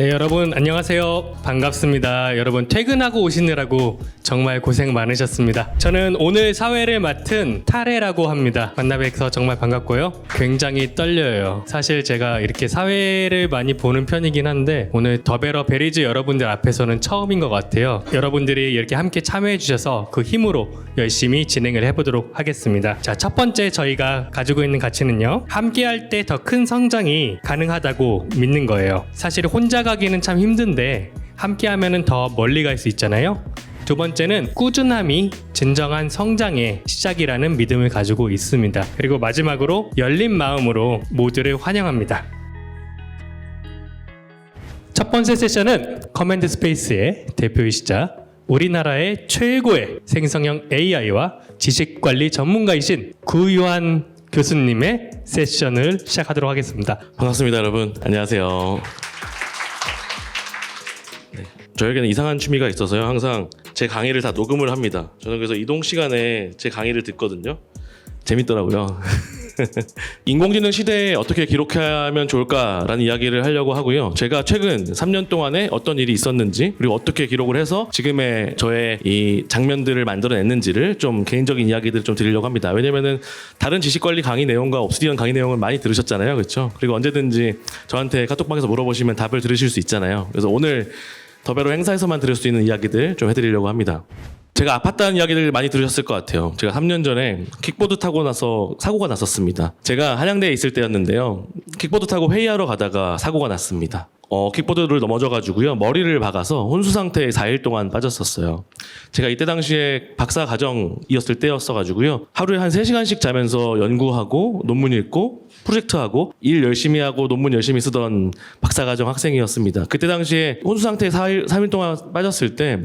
네, 여러분 안녕하세요. 반갑습니다. 여러분 퇴근하고 오시느라고 정말 고생 많으셨습니다. 저는 오늘 사회를 맡은 타레라고 합니다. 만나 뵈서 정말 반갑고요. 굉장히 떨려요. 사실 제가 이렇게 사회를 많이 보는 편이긴 한데 오늘 더베러 베리즈 여러분들 앞에서는 처음인 것 같아요. 여러분들이 이렇게 함께 참여해 주셔서 그 힘으로 열심히 진행을 해보도록 하겠습니다. 자, 첫 번째 저희가 가지고 있는 가치는요, 함께 할 때 더 큰 성장이 가능하다고 믿는 거예요. 사실 혼자 가기는 참 힘든데 함께 하면은 더 멀리 갈 수 있잖아요. 두 번째는 꾸준함이 진정한 성장의 시작이라는 믿음을 가지고 있습니다. 그리고 마지막으로 열린 마음으로 모두를 환영합니다. 첫 번째 세션은 커맨드 스페이스의 대표이시자 우리나라의 최고의 생성형 AI와 지식관리 전문가이신 구유한 교수님의 세션을 시작하도록 하겠습니다. 반갑습니다, 여러분. 안녕하세요. 네, 저에게는 이상한 취미가 있어서요. 항상 제 강의를 다 녹음을 합니다. 저는 그래서 이동 시간에 제 강의를 듣거든요. 재밌더라고요. 인공지능 시대에 어떻게 기록하면 좋을까라는 이야기를 하려고 하고요. 제가 최근 3년 동안에 어떤 일이 있었는지, 그리고 어떻게 기록을 해서 지금의 저의 이 장면들을 만들어냈는지를 좀 개인적인 이야기들을 좀 드리려고 합니다. 왜냐면은 다른 지식관리 강의 내용과 옵시디언 강의 내용을 많이 들으셨잖아요. 그렇죠? 그리고 언제든지 저한테 카톡방에서 물어보시면 답을 들으실 수 있잖아요. 그래서 오늘 더베러 행사에서만 들을 수 있는 이야기들 좀 해드리려고 합니다. 제가 아팠다는 이야기를 많이 들으셨을 것 같아요. 제가 3년 전에 킥보드 타고 나서 사고가 났었습니다. 제가 한양대에 있을 때였는데요. 킥보드 타고 회의하러 가다가 사고가 났습니다. 킥보드를 넘어져가지고요. 머리를 박아서 혼수 상태에 4일 동안 빠졌었어요. 제가 이때 당시에 박사 과정이었을 때였어가지고요. 하루에 한 3시간씩 자면서 연구하고 논문 읽고 프로젝트하고 일 열심히 하고 논문 열심히 쓰던 박사 과정 학생이었습니다. 그때 당시에 혼수 상태에 3일 동안 빠졌을 때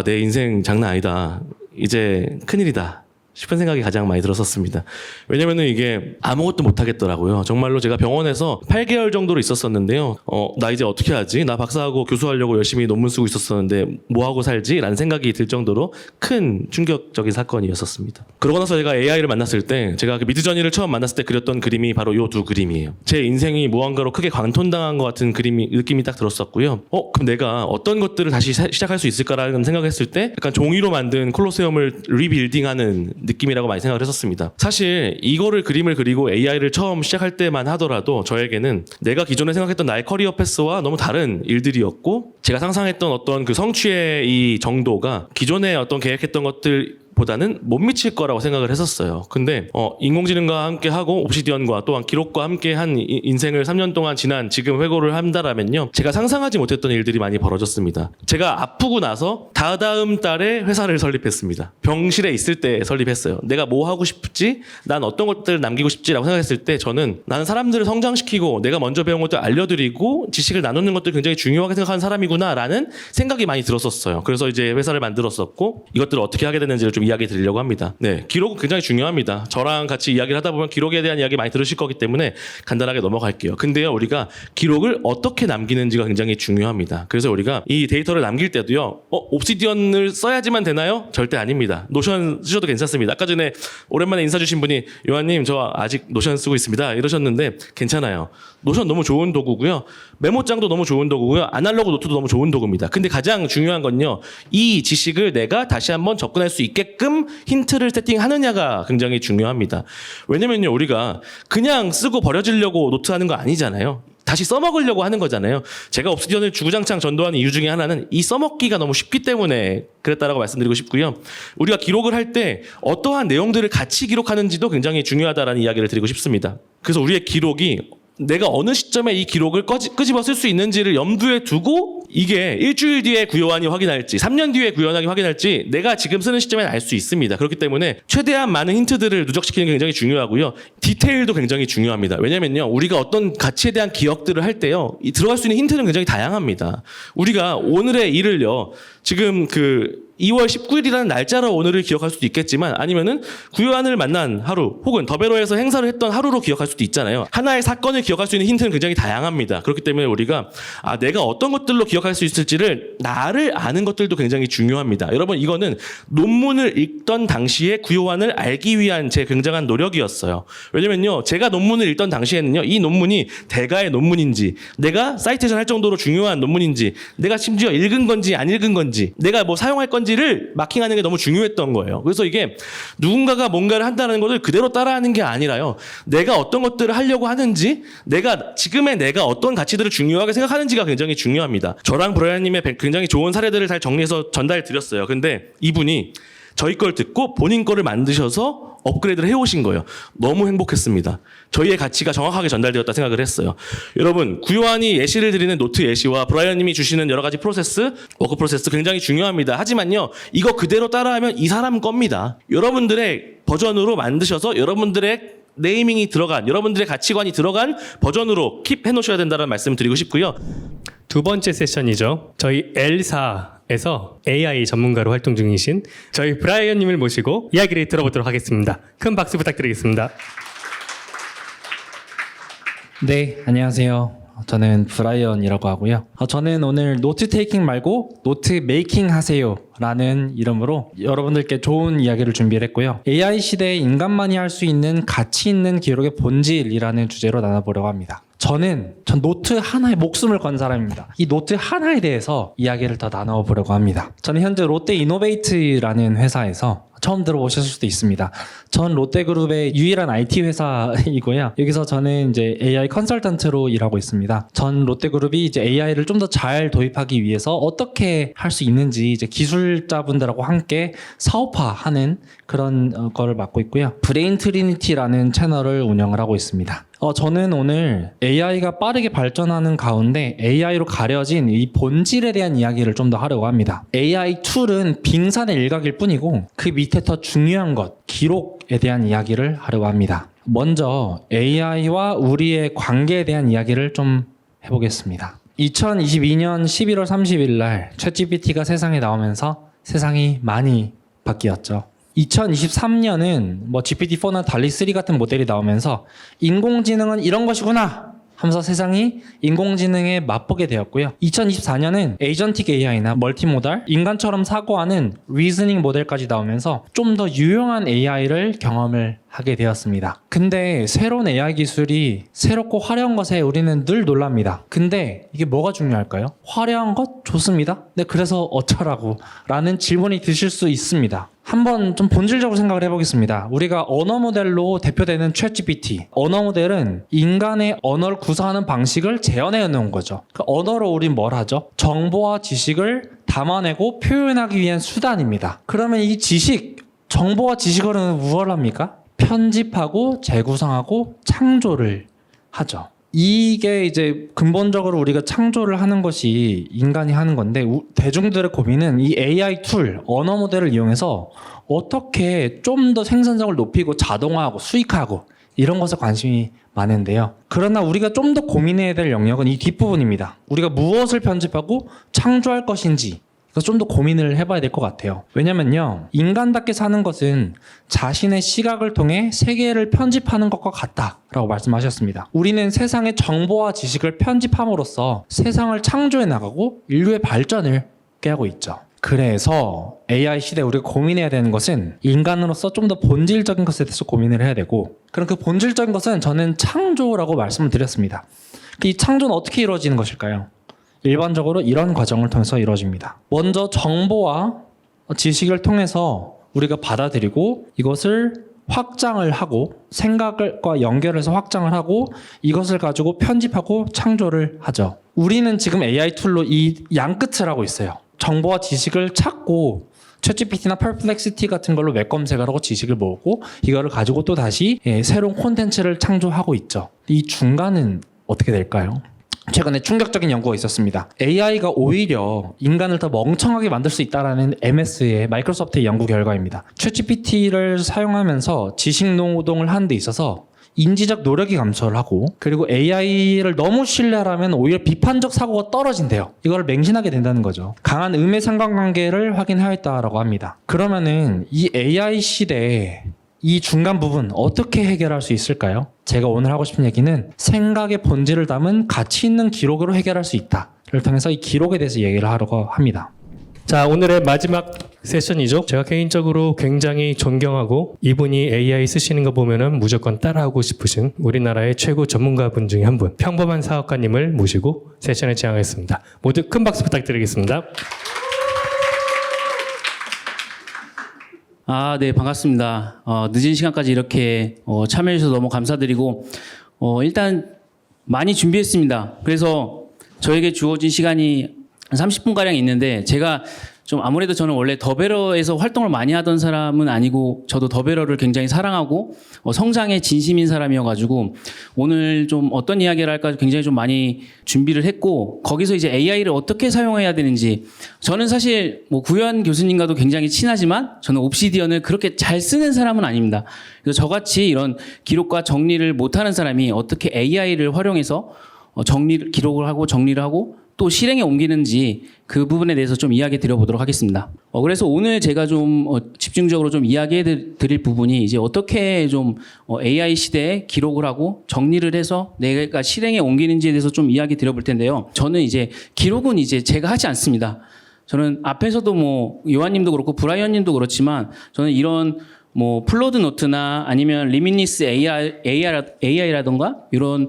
내 인생 장난 아니다. 이제 큰일이다 싶은 생각이 가장 많이 들었었습니다. 왜냐면은 이게 아무것도 못 하겠더라고요. 정말로 제가 병원에서 8개월 정도로 있었었는데요. 나 이제 어떻게 하지? 나 박사하고 교수하려고 열심히 논문 쓰고 있었었는데 뭐 하고 살지? 라는 생각이 들 정도로 큰 충격적인 사건이었었습니다. 그러고 나서 제가 AI를 만났을 때, 제가 그 미드저니를 처음 만났을 때 그렸던 그림이 바로 요 두 그림이에요. 제 인생이 무언가로 크게 광톤당한 것 같은 느낌이 딱 들었었고요. 그럼 내가 어떤 것들을 다시 시작할 수 있을까라는 생각했을 때 약간 종이로 만든 콜로세움을 리빌딩하는 느낌이라고 많이 생각을 했었습니다. 사실 이거를 그림을 그리고 AI를 처음 시작할 때만 하더라도 저에게는 내가 기존에 생각했던 나의 커리어 패스와 너무 다른 일들이었고, 제가 상상했던 어떤 그 성취의 이 정도가 기존에 어떤 계획했던 것들 보다는 못 미칠 거라고 생각을 했었어요. 근데 인공지능과 함께 하고 옵시디언과 또한 기록과 함께 한 인생을 3년 동안 지난 지금 회고를 한다라면요, 제가 상상하지 못했던 일들이 많이 벌어졌습니다. 제가 아프고 나서 다다음 달에 회사를 설립했습니다. 병실에 있을 때 설립했어요. 내가 뭐 하고 싶지? 난 어떤 것들을 남기고 싶지라고 생각했을 때 저는 나는 사람들을 성장시키고 내가 먼저 배운 것들 알려드리고 지식을 나누는 것들 굉장히 중요하게 생각하는 사람이구나라는 생각이 많이 들었었어요. 그래서 이제 회사를 만들었었고 이것들을 어떻게 하게 됐는지를 좀 이야기 드리려고 합니다. 네, 기록은 굉장히 중요합니다. 저랑 같이 이야기를 하다 보면 기록에 대한 이야기 많이 들으실 거기 때문에 간단하게 넘어갈게요. 근데요, 우리가 기록을 어떻게 남기는지가 굉장히 중요합니다. 그래서 우리가 이 데이터를 남길 때도요, 옵시디언을 써야지만 되나요? 절대 아닙니다. 노션 쓰셔도 괜찮습니다. 아까 전에 오랜만에 인사 주신 분이 요한님 저 아직 노션 쓰고 있습니다 이러셨는데 괜찮아요. 노션 너무 좋은 도구고요. 메모장도 너무 좋은 도구고요. 아날로그 노트도 너무 좋은 도구입니다. 근데 가장 중요한 건요, 이 지식을 내가 다시 한번 접근할 수 있게끔 힌트를 세팅하느냐가 굉장히 중요합니다. 왜냐면요, 우리가 그냥 쓰고 버려지려고 노트하는 거 아니잖아요. 다시 써먹으려고 하는 거잖아요. 제가 옵시디언을 주구장창 전도하는 이유 중에 하나는 이 써먹기가 너무 쉽기 때문에 그랬다라고 말씀드리고 싶고요. 우리가 기록을 할 때 어떠한 내용들을 같이 기록하는지도 굉장히 중요하다라는 이야기를 드리고 싶습니다. 그래서 우리의 기록이 내가 어느 시점에 이 기록을 끄집어 쓸 수 있는지를 염두에 두고 이게 일주일 뒤에 구요한이 확인할지 3년 뒤에 구요한이 확인할지 내가 지금 쓰는 시점에 알 수 있습니다. 그렇기 때문에 최대한 많은 힌트들을 누적시키는 게 굉장히 중요하고요. 디테일도 굉장히 중요합니다. 왜냐면요, 우리가 어떤 가치에 대한 기억들을 할 때요, 들어갈 수 있는 힌트는 굉장히 다양합니다. 우리가 오늘의 일을요, 지금 그 2월 19일이라는 날짜로 오늘을 기억할 수도 있겠지만 아니면은 구요한을 만난 하루 혹은 더베로에서 행사를 했던 하루로 기억할 수도 있잖아요. 하나의 사건을 기억할 수 있는 힌트는 굉장히 다양합니다. 그렇기 때문에 우리가 내가 어떤 것들로 기억할 수 있을지를 나를 아는 것들도 굉장히 중요합니다. 여러분 이거는 논문을 읽던 당시에 구요한을 알기 위한 제 굉장한 노력이었어요. 왜냐면요. 제가 논문을 읽던 당시에는요. 이 논문이 대가의 논문인지 내가 사이테이션 할 정도로 중요한 논문인지 내가 심지어 읽은 건지 안 읽은 건지 내가 뭐 사용할 건지를 마킹하는 게 너무 중요했던 거예요. 그래서 이게 누군가가 뭔가를 한다는 것을 그대로 따라하는 게 아니라요. 내가 어떤 것들을 하려고 하는지 지금의 내가 어떤 가치들을 중요하게 생각하는지가 굉장히 중요합니다. 저랑 브라이언님의 굉장히 좋은 사례들을 잘 정리해서 전달해 드렸어요. 근데 이분이 저희 걸 듣고 본인 거를 만드셔서 업그레이드를 해오신 거예요. 너무 행복했습니다. 저희의 가치가 정확하게 전달되었다 생각을 했어요. 여러분 구요한이 예시를 드리는 노트 예시와 브라이언님이 주시는 여러 가지 프로세스, 워크 프로세스 굉장히 중요합니다. 하지만요. 이거 그대로 따라하면 이 사람 겁니다. 여러분들의 버전으로 만드셔서 여러분들의 네이밍이 들어간 여러분들의 가치관이 들어간 버전으로 킵 해놓으셔야 된다는 말씀 드리고 싶고요. 두 번째 세션이죠. 저희 L사에서 AI 전문가로 활동 중이신 저희 브라이언님을 모시고 이야기를 들어보도록 하겠습니다. 큰 박수 부탁드리겠습니다. 네, 안녕하세요. 저는 브라이언이라고 하고요. 저는 오늘 노트 테이킹 말고 노트 메이킹 하세요 라는 이름으로 여러분들께 좋은 이야기를 준비를 했고요. AI 시대에 인간만이 할 수 있는 가치 있는 기록의 본질이라는 주제로 나눠보려고 합니다. 전 노트 하나에 목숨을 건 사람입니다. 이 노트 하나에 대해서 이야기를 더 나눠보려고 합니다. 저는 현재 롯데 이노베이트라는 회사에서 처음 들어보셨을 수도 있습니다. 전 롯데그룹의 유일한 IT 회사이고요. 여기서 저는 이제 AI 컨설턴트로 일하고 있습니다. 전 롯데그룹이 이제 AI를 좀 더 잘 도입하기 위해서 어떻게 할 수 있는지 이제 기술자분들하고 함께 사업화하는 그런 거를 맡고 있고요. 브레인 트리니티라는 채널을 운영을 하고 있습니다. 저는 오늘 AI가 빠르게 발전하는 가운데 AI로 가려진 이 본질에 대한 이야기를 좀 더 하려고 합니다. AI 툴은 빙산의 일각일 뿐이고 그 밑에 더 중요한 것, 기록에 대한 이야기를 하려고 합니다. 먼저 AI와 우리의 관계에 대한 이야기를 좀 해보겠습니다. 2022년 11월 30일 날 챗GPT가 세상에 나오면서 세상이 많이 바뀌었죠. 2023년은 뭐 GPT-4나 달리3 같은 모델이 나오면서 인공지능은 이런 것이구나 하면서 세상이 인공지능에 맛보게 되었고요. 2024년은 에이전틱 AI나 멀티모달, 인간처럼 사고하는 리즈닝 모델까지 나오면서 좀 더 유용한 AI를 경험을 하게 되었습니다. 근데 새로운 AI 기술이 새롭고 화려한 것에 우리는 늘 놀랍니다. 근데 이게 뭐가 중요할까요? 화려한 것 좋습니다. 근데 그래서 어쩌라고? 라는 질문이 드실 수 있습니다. 한번 좀 본질적으로 생각을 해보겠습니다. 우리가 언어 모델로 대표되는 챗GPT. 언어 모델은 인간의 언어를 구성하는 방식을 재현해 놓은 거죠. 그 언어로 우린 뭘 하죠? 정보와 지식을 담아내고 표현하기 위한 수단입니다. 그러면 이 정보와 지식으로는 무엇을 합니까? 편집하고 재구성하고 창조를 하죠. 이게 이제 근본적으로 우리가 창조를 하는 것이 인간이 하는 건데 대중들의 고민은 이 AI 툴, 언어 모델을 이용해서 어떻게 좀 더 생산성을 높이고 자동화하고 수익하고 이런 것에 관심이 많은데요. 그러나 우리가 좀 더 고민해야 될 영역은 이 뒷부분입니다. 우리가 무엇을 편집하고 창조할 것인지 그래서 좀 더 고민을 해봐야 될 것 같아요. 왜냐면요, 인간답게 사는 것은 자신의 시각을 통해 세계를 편집하는 것과 같다라고 말씀하셨습니다. 우리는 세상의 정보와 지식을 편집함으로써 세상을 창조해 나가고 인류의 발전을 꾀하고 있죠. 그래서 AI 시대에 우리가 고민해야 되는 것은 인간으로서 좀 더 본질적인 것에 대해서 고민을 해야 되고, 그럼 그 본질적인 것은 저는 창조라고 말씀을 드렸습니다. 이 창조는 어떻게 이루어지는 것일까요? 일반적으로 이런 과정을 통해서 이루어집니다. 먼저 정보와 지식을 통해서 우리가 받아들이고 이것을 확장을 하고 생각과 연결해서 확장을 하고 이것을 가지고 편집하고 창조를 하죠. 우리는 지금 AI 툴로 이 양끝을 하고 있어요. 정보와 지식을 찾고 챗GPT나 퍼플렉시티 같은 걸로 웹 검색을 하고 지식을 모으고 이거를 가지고 또 다시 새로운 콘텐츠를 창조하고 있죠. 이 중간은 어떻게 될까요? 최근에 충격적인 연구가 있었습니다. AI가 오히려 인간을 더 멍청하게 만들 수 있다는 MS의 마이크로소프트의 연구 결과입니다. 챗GPT를 사용하면서 지식 노동을 하는 데 있어서 인지적 노력이 감소를 하고 그리고 AI를 너무 신뢰하면 오히려 비판적 사고가 떨어진대요. 이걸 맹신하게 된다는 거죠. 강한 음의 상관관계를 확인하였다라고 합니다. 그러면은 이 AI 시대에 이 중간 부분 어떻게 해결할 수 있을까요? 제가 오늘 하고 싶은 얘기는 생각의 본질을 담은 가치 있는 기록으로 해결할 수 있다를 통해서 이 기록에 대해서 얘기를 하려고 합니다. 자, 오늘의 마지막 세션이죠. 제가 개인적으로 굉장히 존경하고 이분이 AI 쓰시는 거 보면은 무조건 따라하고 싶으신 우리나라의 최고 전문가분 중에 한 분, 평범한 사업가님을 모시고 세션을 진행하겠습니다. 모두 큰 박수 부탁드리겠습니다. 네, 반갑습니다. 늦은 시간까지 이렇게 참여해 주셔서 너무 감사드리고 일단 많이 준비했습니다. 그래서 저에게 주어진 시간이 30분가량 있는데 제가 좀 아무래도 저는 원래 더베러에서 활동을 많이 하던 사람은 아니고 저도 더베러를 굉장히 사랑하고 성장에 진심인 사람이어가지고 오늘 좀 어떤 이야기를 할까 굉장히 좀 많이 준비를 했고 거기서 이제 AI를 어떻게 사용해야 되는지 저는 사실 뭐 구현 교수님과도 굉장히 친하지만 저는 옵시디언을 그렇게 잘 쓰는 사람은 아닙니다. 그래서 저같이 이런 기록과 정리를 못하는 사람이 어떻게 AI를 활용해서 기록을 하고 정리를 하고 또 실행에 옮기는지 그 부분에 대해서 좀 이야기 드려보도록 하겠습니다. 그래서 오늘 제가 좀 집중적으로 좀 이야기해 드릴 부분이 이제 어떻게 좀 AI 시대에 기록을 하고 정리를 해서 내가 실행에 옮기는지에 대해서 좀 이야기 드려볼 텐데요. 저는 이제 기록은 이제 제가 하지 않습니다. 저는 앞에서도 뭐 요한님도 그렇고 브라이언님도 그렇지만 저는 이런 뭐 플로드 노트나 아니면 리미니스 AI라던가 이런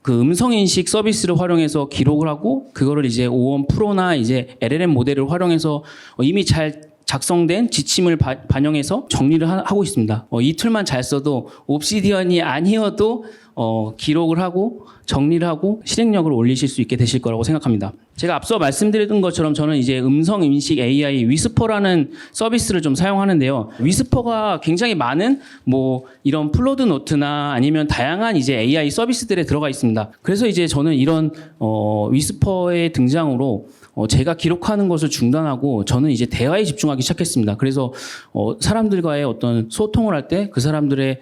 그 음성인식 서비스를 활용해서 기록을 하고 그거를 이제 O1 프로나 이제 LLM 모델을 활용해서 이미 잘 작성된 지침을 반영해서 정리를 하고 있습니다. 이 툴만 잘 써도 옵시디언이 아니어도 기록을 하고 정리를 하고 실행력을 올리실 수 있게 되실 거라고 생각합니다. 제가 앞서 말씀드렸던 것처럼 저는 이제 음성 인식 AI 위스퍼라는 서비스를 좀 사용하는데요. 위스퍼가 굉장히 많은 뭐 이런 플로드 노트나 아니면 다양한 이제 AI 서비스들에 들어가 있습니다. 그래서 이제 저는 이런 위스퍼의 등장으로 제가 기록하는 것을 중단하고 저는 이제 대화에 집중하기 시작했습니다. 그래서 사람들과의 어떤 소통을 할 때 그 사람들의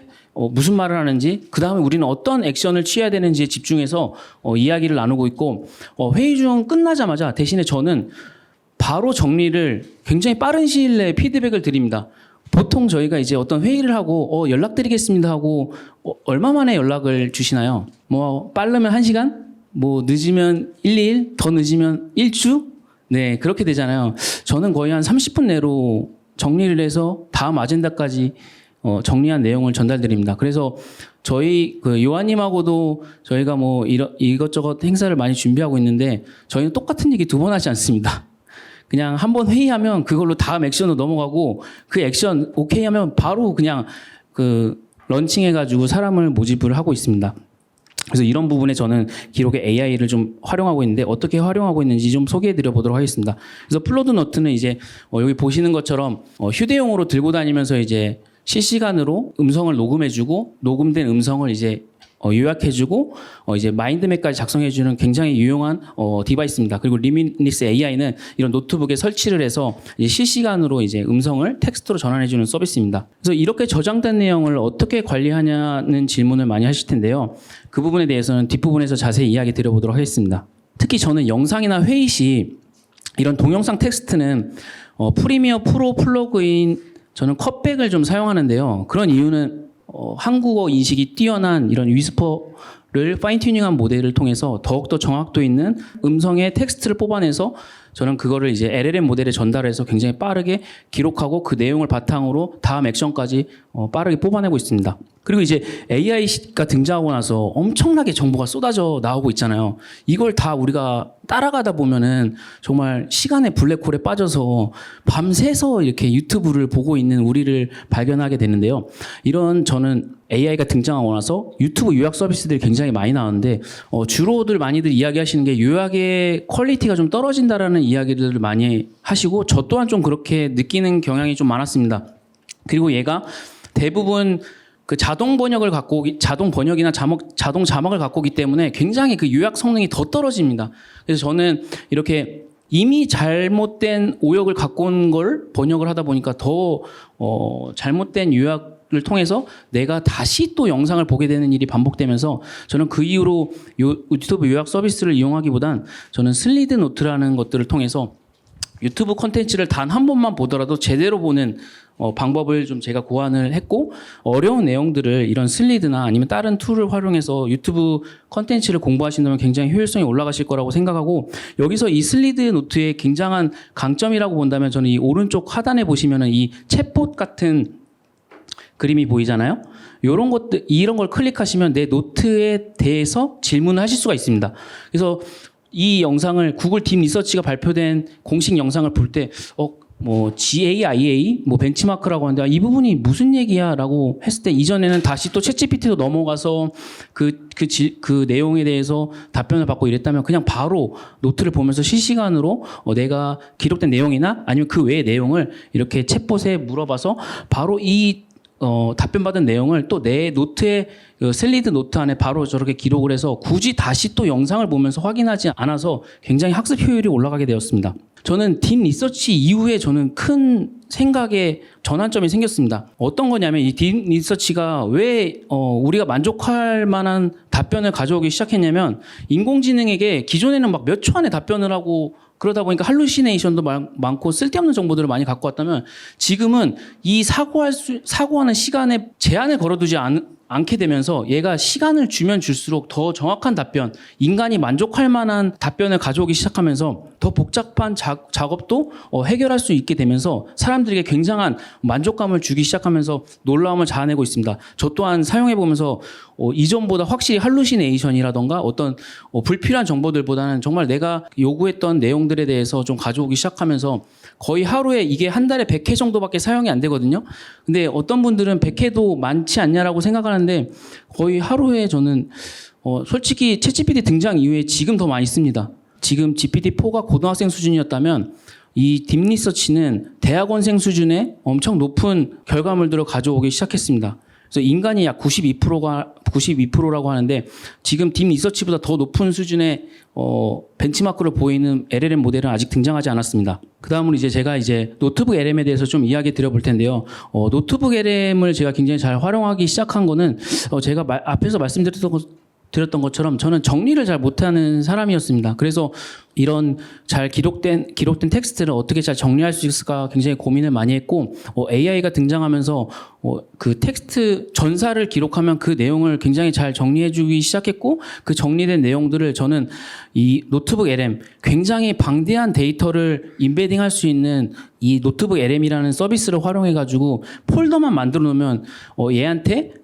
무슨 말을 하는지 그 다음에 우리는 어떤 액션을 취해야 되는지에 집중해서 이야기를 나누고 있고 회의 중 끝나자마자 대신에 저는 바로 정리를 굉장히 빠른 시일 내에 피드백을 드립니다. 보통 저희가 이제 어떤 회의를 하고 연락드리겠습니다 하고 얼마 만에 연락을 주시나요? 뭐 빠르면 1시간? 뭐 늦으면 1, 2일? 더 늦으면 1주? 네, 그렇게 되잖아요. 저는 거의 한 30분 내로 정리를 해서 다음 아젠다까지 정리한 내용을 전달드립니다. 그래서 저희 그 요한님하고도 저희가 뭐 이것저것 행사를 많이 준비하고 있는데 저희는 똑같은 얘기 2번 하지 않습니다. 그냥 한번 회의하면 그걸로 다음 액션으로 넘어가고 그 액션 오케이 하면 바로 그냥 그 런칭해가지고 사람을 모집을 하고 있습니다. 그래서 이런 부분에 저는 기록에 AI를 좀 활용하고 있는데 어떻게 활용하고 있는지 좀 소개해 드려 보도록 하겠습니다. 그래서 플로드 노트는 이제 여기 보시는 것처럼 휴대용으로 들고 다니면서 이제 실시간으로 음성을 녹음해주고 녹음된 음성을 이제 요약해주고 이제 마인드맵까지 작성해주는 굉장히 유용한 디바이스입니다. 그리고 리미니스 AI는 이런 노트북에 설치를 해서 이제 실시간으로 이제 음성을 텍스트로 전환해주는 서비스입니다. 그래서 이렇게 저장된 내용을 어떻게 관리하냐는 질문을 많이 하실 텐데요. 그 부분에 대해서는 뒷부분에서 자세히 이야기 드려보도록 하겠습니다. 특히 저는 영상이나 회의 시 이런 동영상 텍스트는 프리미어 프로 플러그인 저는 컷백을 좀 사용하는데요. 그런 이유는 한국어 인식이 뛰어난 이런 위스퍼를 파인튜닝한 모델을 통해서 더욱더 정확도 있는 음성의 텍스트를 뽑아내서 저는 그거를 이제 LLM 모델에 전달해서 굉장히 빠르게 기록하고 그 내용을 바탕으로 다음 액션까지 빠르게 뽑아내고 있습니다. 그리고 이제 AI가 등장하고 나서 엄청나게 정보가 쏟아져 나오고 있잖아요. 이걸 다 우리가 따라가다 보면은 정말 시간의 블랙홀에 빠져서 밤새서 이렇게 유튜브를 보고 있는 우리를 발견하게 되는데요. 이런 저는 AI가 등장하고 나서 유튜브 요약 서비스들이 굉장히 많이 나오는데 주로들 많이들 이야기하시는 게 요약의 퀄리티가 좀 떨어진다라는 이야기들을 많이 하시고 저 또한 좀 그렇게 느끼는 경향이 좀 많았습니다. 그리고 얘가 대부분 그 자동 번역이나 자동 자막을 갖고 오기 때문에 굉장히 그 요약 성능이 더 떨어집니다. 그래서 저는 이렇게 이미 잘못된 오역을 갖고 온 걸 번역을 하다 보니까 더 잘못된 요약을 통해서 내가 다시 또 영상을 보게 되는 일이 반복되면서 저는 그 이후로 유튜브 요약 서비스를 이용하기보단 저는 슬리드 노트라는 것들을 통해서 유튜브 콘텐츠를 단 한 번만 보더라도 제대로 보는 방법을 좀 제가 고안을 했고, 어려운 내용들을 이런 슬리드나 아니면 다른 툴을 활용해서 유튜브 콘텐츠를 공부하신다면 굉장히 효율성이 올라가실 거라고 생각하고, 여기서 이 슬리드 노트의 굉장한 강점이라고 본다면 저는 이 오른쪽 하단에 보시면은 이 챗봇 같은 그림이 보이잖아요. 이런 것들, 이런 걸 클릭하시면 내 노트에 대해서 질문을 하실 수가 있습니다. 그래서 이 영상을 구글 딥 리서치가 발표된 공식 영상을 볼 때, GAIA, 벤치마크라고 하는데, 이 부분이 무슨 얘기야? 라고 했을 때, 이전에는 다시 또 챗GPT로 넘어가서 그 내용에 대해서 답변을 받고 이랬다면, 그냥 바로 노트를 보면서 실시간으로 내가 기록된 내용이나 아니면 그 외의 내용을 이렇게 챗봇에 물어봐서 바로 답변받은 내용을 또 내 노트에 슬리드 노트 안에 바로 저렇게 기록을 해서 굳이 다시 또 영상을 보면서 확인하지 않아서 굉장히 학습 효율이 올라가게 되었습니다. 저는 딥 리서치 이후에 저는 큰 생각의 전환점이 생겼습니다. 어떤 거냐면 이 딥 리서치가 왜 우리가 만족할 만한 답변을 가져오기 시작했냐면, 인공지능에게 기존에는 막 몇 초 안에 답변을 하고 그러다 보니까 할루시네이션도 많고 쓸데없는 정보들을 많이 갖고 왔다면, 지금은 이 사고하는 시간에 제한을 걸어두지 않게 되면서 얘가 시간을 주면 줄수록 더 정확한 답변, 인간이 만족할 만한 답변을 가져오기 시작하면서 더 복잡한 작업도 해결할 수 있게 되면서 사람들에게 굉장한 만족감을 주기 시작하면서 놀라움을 자아내고 있습니다. 저 또한 사용해보면서 이전보다 확실히 할루시네이션이라던가 어떤 불필요한 정보들보다는 정말 내가 요구했던 내용들에 대해서 좀 가져오기 시작하면서, 거의 하루에 이게 한 달에 100회 정도밖에 사용이 안 되거든요. 근데 어떤 분들은 100회도 많지 않냐라고 생각하는데, 거의 하루에 저는 솔직히 챗GPT 등장 이후에 지금 더 많이 씁니다. 지금 GPT-4가 고등학생 수준이었다면 이 딥리서치는 대학원생 수준의 엄청 높은 결과물들을 가져오기 시작했습니다. 그래서 인간이 약 92%라고 하는데, 지금 딥 리서치보다 더 높은 수준의 벤치마크를 보이는 LLM 모델은 아직 등장하지 않았습니다. 그 다음으로 제가 노트북 LM에 대해서 좀 이야기 드려볼 텐데요. 노트북 LM을 제가 굉장히 잘 활용하기 시작한 거는 제가 앞에서 말씀드렸던 것처럼 저는 정리를 잘 못하는 사람이었습니다. 그래서 이런 잘 기록된 텍스트를 어떻게 잘 정리할 수 있을까 굉장히 고민을 많이 했고, AI가 등장하면서 그 텍스트 전사를 기록하면 그 내용을 굉장히 잘 정리해주기 시작했고, 그 정리된 내용들을 저는 이 노트북 LM, 굉장히 방대한 데이터를 인베딩할 수 있는 이 노트북 LM이라는 서비스를 활용해가지고 폴더만 만들어 놓으면 얘한테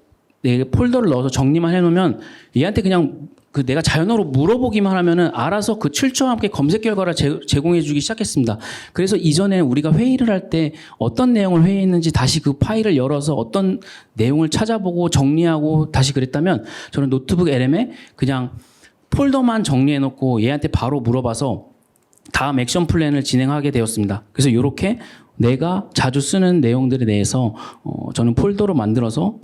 내 폴더를 넣어서 정리만 해놓으면 얘한테 그냥 내가 자연어로 물어보기만 하면은 알아서 그 출처와 함께 검색 결과를 제공해주기 시작했습니다. 그래서 이전에 우리가 회의를 할 때 어떤 내용을 회의했는지 다시 그 파일을 열어서 어떤 내용을 찾아보고 정리하고 다시 그랬다면, 저는 노트북 LM에 그냥 폴더만 정리해놓고 얘한테 바로 물어봐서 다음 액션 플랜을 진행하게 되었습니다. 그래서 이렇게 내가 자주 쓰는 내용들에 대해서 저는 폴더로 만들어서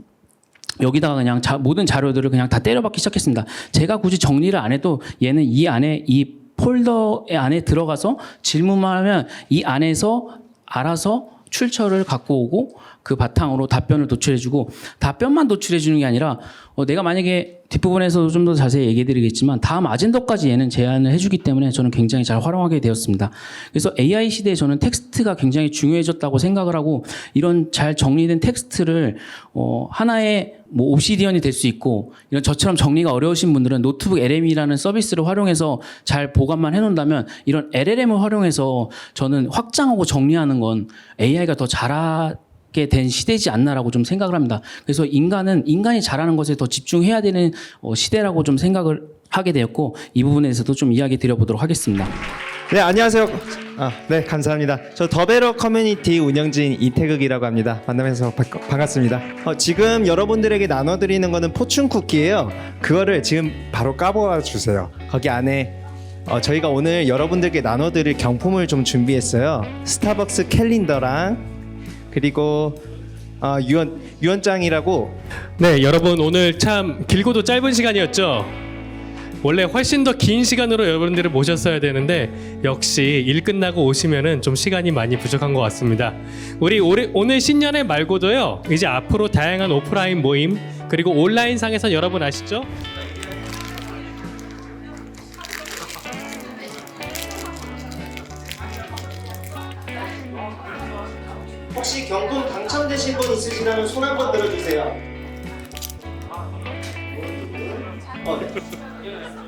여기다가 그냥 모든 자료들을 그냥 다 때려박기 시작했습니다. 제가 굳이 정리를 안 해도 얘는 이 안에 이 폴더 안에 들어가서 질문만 하면 이 안에서 알아서 출처를 갖고 오고 그 바탕으로 답변을 도출해주고, 답변만 도출해주는 게 아니라 내가 만약에 뒷부분에서 좀 더 자세히 얘기해드리겠지만 다음 아젠더까지 얘는 제안을 해주기 때문에 저는 굉장히 잘 활용하게 되었습니다. 그래서 AI 시대에 저는 텍스트가 굉장히 중요해졌다고 생각을 하고, 이런 잘 정리된 텍스트를 하나의 옵시디언이 될 수 있고, 이런 저처럼 정리가 어려우신 분들은 노트북 LM이라는 서비스를 활용해서 잘 보관만 해놓는다면, 이런 LLM을 활용해서 저는 확장하고 정리하는 건 AI가 더 잘하게 된 시대지 않나라고 좀 생각을 합니다. 그래서 인간이 잘하는 것에 더 집중해야 되는 시대라고 좀 생각을 하게 되었고, 이 부분에서도 좀 이야기 드려보도록 하겠습니다. 네, 안녕하세요. 네, 감사합니다. 저 더베러 커뮤니티 운영진 이태극이라고 합니다. 만나면서 반갑습니다. 지금 여러분들에게 나눠드리는 거는 포춘 쿠키예요. 그거를 지금 바로 까보아 주세요. 거기 안에 저희가 오늘 여러분들께 나눠드릴 경품을 좀 준비했어요. 스타벅스 캘린더랑 그리고 유언장이라고. 네, 여러분 오늘 참 길고도 짧은 시간이었죠? 원래 훨씬 더 긴 시간으로 여러분들을 모셨어야 되는데 역시 일 끝나고 오시면은 좀 시간이 많이 부족한 것 같습니다. 우리 오늘 신년회 말고도요. 이제 앞으로 다양한 오프라인 모임 그리고 온라인 상에서 여러분 아시죠? 혹시 경품 당첨되신 분 있으시다면 손 한번 들어주세요. 네.